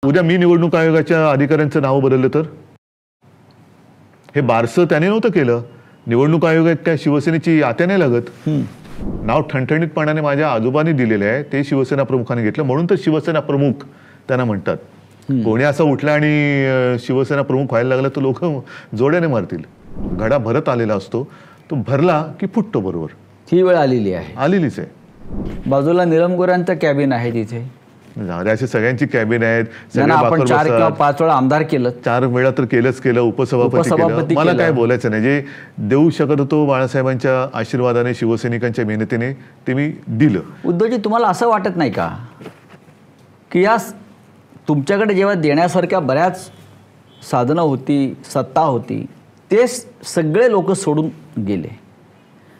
उद्या मी निवडणूक आयोगाच्या अधिकाऱ्यांचं नाव बदललं तर हे बारसं त्याने नव्हतं केलं. निवडणूक आयोग त्या शिवसेनेची आत्या नाही लागत. नाव ठणठणीतपणाने माझ्या आजोबांनी दिलेलं आहे, ते शिवसेना प्रमुखाने घेतलं, म्हणून तर शिवसेना प्रमुख त्यांना म्हणतात. कोणी असं उठला आणि शिवसेना प्रमुख व्हायला लागला तर लोक जोड्याने मारतील. घडा भरत आलेला असतो, तो भरला की फुटतो. बरोबर ही वेळ आलेलीच आहे. बाजूला निलमगोऱ्यांचं कॅबिन आहे तिथे. असे सगळ्यांची कॅबिन आहेत. आपण 4 किंवा 5 वेळा आमदार केलं, 4 वेळा तर केलं, उपसभापती केलं. मला काय बोलायचं नाही. जे देऊ शकत होतो बाळासाहेबांच्या आशीर्वादाने, शिवसैनिकांच्या मेहनतीने, ते मी दिलं. उद्धवजी, तुम्हाला असं वाटत नाही का की या तुमच्याकडे जेव्हा देण्यासारख्या बऱ्याच साधनं होती, सत्ता होती, ते सगळे लोक सोडून गेले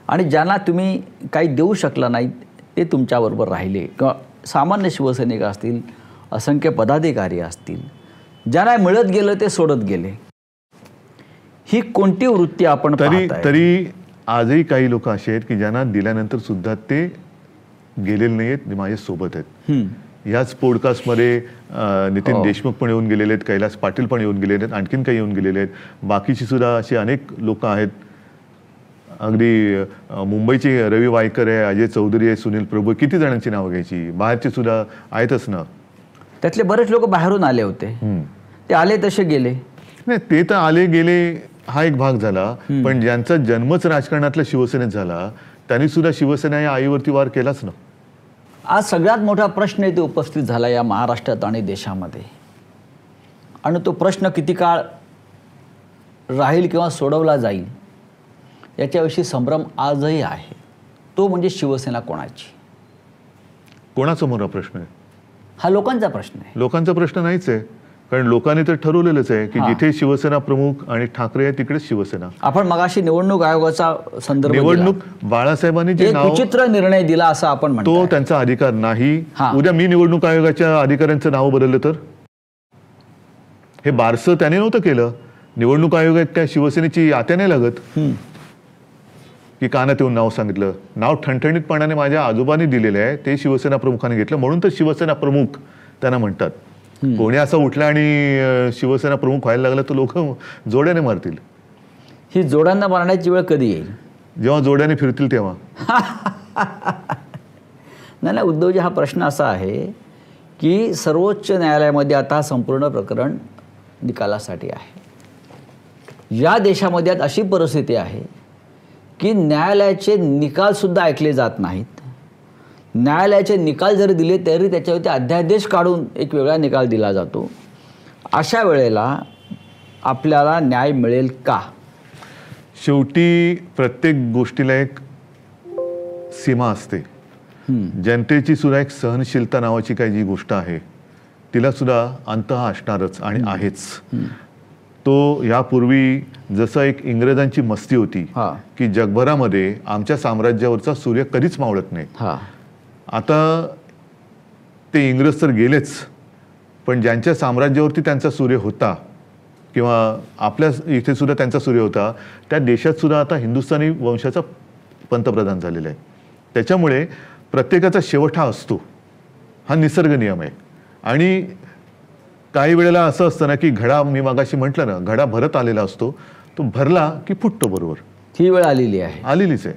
आणि ज्यांना तुम्ही काही देऊ शकला नाही ते तुमच्याबरोबर राहिले, किंवा सामान्य शिवसैनिक असतील, असंख्य पदाधिकारी असतील, ज्यांना मिळत गेलं ते सोडत गेले. ही कोणती वृत्ती आपण तरी आजही काही लोक असे आहेत की ज्यांना दिल्यानंतर सुद्धा ते गेलेले नाही आहेत, माझ्या सोबत आहेत. याच पॉडकास्टमध्ये नितीन देशमुख पण येऊन गेलेले आहेत, कैलास पाटील पण येऊन गेलेले आहेत, आणखीन काही येऊन गेलेले आहेत. बाकीची सुद्धा अशी अनेक लोक आहेत. अगदी मुंबईची रवी वायकर आहे, अजय चौधरी आहे, सुनील प्रभू, किती जणांची नावं घ्यायची, बाहेरची सुद्धा आहेतच ना. त्यातले बरेच लोक बाहेरून आले होते, ते आले तसे गेले. नाही, ते तर आले गेले हा एक भाग झाला, पण ज्यांचा जन्मच राजकारणातल्या शिवसेनेत झाला त्यांनी सुद्धा शिवसेना या आईवरती वार केलाच ना. आज सगळ्यात मोठा प्रश्न इथे उपस्थित झाला या महाराष्ट्रात आणि देशामध्ये, आणि तो प्रश्न किती काळ राहील किंवा सोडवला जाईल याच्याविषयी संभ्रम आजही आहे. तो म्हणजे शिवसेना कोणाची. कोणासमोर हा प्रश्न आहे? हा लोकांचा प्रश्न आहे. लोकांचा प्रश्न नाहीच आहे, कारण लोकांनी तर ठरवलेलंच आहे की जिथे शिवसेना प्रमुख आणि ठाकरे आहे तिकडेच शिवसेना. आपण मगाशी निवडणूक आयोगाचा संदर्भ, निवडणूक बाळासाहेबांनी जे विचित्र निर्णय दिला असं आपण म्हणतो, तो त्यांचा अधिकार नाही. उद्या मी निवडणूक आयोगाच्या अधिकाऱ्यांचं नाव बदललं तर हे बारसं त्याने नव्हतं केलं. निवडणूक आयोग त्या शिवसेनेची आत्या नाही लागत की कानात येऊन नाव सांगितलं. नाव ठणठणीतपणाने माझ्या आजोबांनी दिलेलं आहे, ते शिवसेना प्रमुखाने घेतलं, म्हणून तर शिवसेना प्रमुख त्यांना म्हणतात. कोणी असं उठला आणि शिवसेना प्रमुख व्हायला लागला तर लोक जोड्याने मारतील. ही जोड्यांना मारण्याची वेळ कधी येईल? जेव्हा जोड्याने फिरतील तेव्हा. नाही, उद्धवजी, हा प्रश्न असा आहे की सर्वोच्च न्यायालयामध्ये आता संपूर्ण प्रकरण निकालासाठी आहे. या देशामध्ये आता अशी परिस्थिती आहे की न्यायालयाचे निकालसुद्धा ऐकले जात नाहीत. न्यायालयाचे निकाल जरी दिले तरी त्याच्यावरती अध्यादेश काढून एक वेगळा निकाल दिला जातो. अशा वेळेला आपल्याला न्याय मिळेल का? शेवटी प्रत्येक गोष्टीला एक सीमा असते. जनतेची सुद्धा एक सहनशीलता नावाची काही जी गोष्ट आहे तिला सुद्धा अंत हा असणारच आणि आहेच. तो यापूर्वी जसं एक इंग्रजांची मस्ती होती की जगभरामध्ये आमच्या साम्राज्यावरचा सूर्य कधीच मावळत नाही. आता ते इंग्रज तर गेलेच, पण ज्यांच्या साम्राज्यावरती त्यांचा सूर्य होता किंवा आपल्या इथे सुद्धा त्यांचा सूर्य होता, त्या देशात सुद्धा आता हिंदुस्थानी वंशाचा पंतप्रधान झालेला आहे. त्याच्यामुळे प्रत्येकाचा शेवट हा असतो, हा निसर्ग नियम आहे. आणि काही वेळेला असं असतं ना की घडा, मी मागाशी म्हटलं ना, घडा भरत आलेला असतो, तो भरला की फुटतो. बरोबर ही वेळ आलेलीच आहे.